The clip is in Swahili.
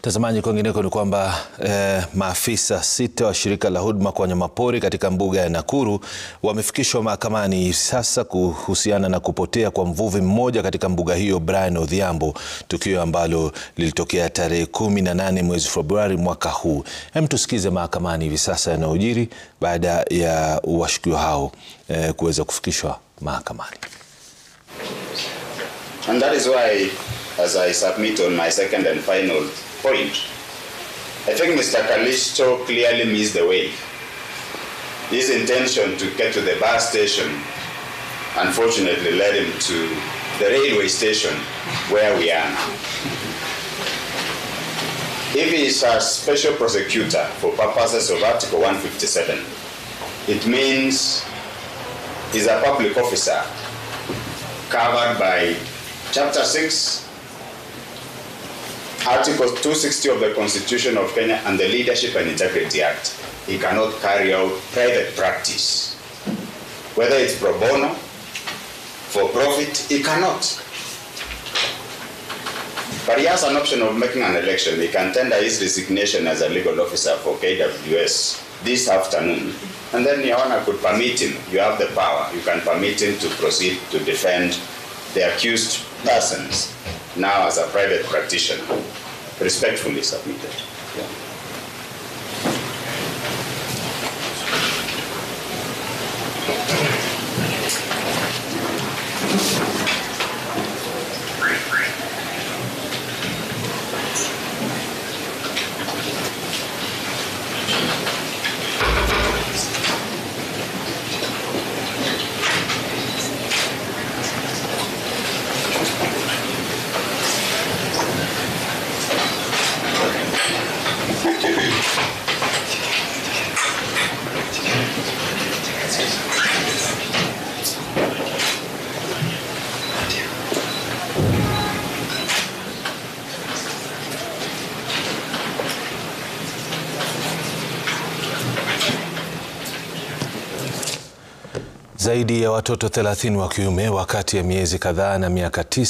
Tazamaji, kwingineko ni kwamba maafisa 6 wa shirika la huduma kwa wanyamapori katika mbuga ya Nakuru wamefikishwa mahakamani sasa kuhusiana na kupotea kwa mvuvi mmoja katika mbuga hiyo, Brian Odhiambo, tukio ambalo lilitokea tarehe 18 mwezi Februari mwaka huu. Hem, tusikize mahakamani hivi sasa yanayojiri baada ya washukiwa hao kuweza kufikishwa mahakamani. And that is why, as I submit on my second and final point, I think Mr. Kalisto clearly missed the way. His intention to get to the bus station unfortunately led him to the railway station where we are now. If he is a special prosecutor for purposes of Article 157, it means he's a public officer covered by Chapter 6, Article 260 of the Constitution of Kenya and the Leadership and Integrity Act. He cannot carry out private practice. Whether it's pro bono, for profit, he cannot. But he has an option of making an election. He can tender his resignation as a legal officer for KWS this afternoon. And then Your Honor could permit him, you have the power, you can permit him to proceed to defend the accused persons now as a private practitioner. Respectfully submitted. Yeah. Zaidi ya watoto 30 wa kiume wakati ya miezi kadhaa na miaka 9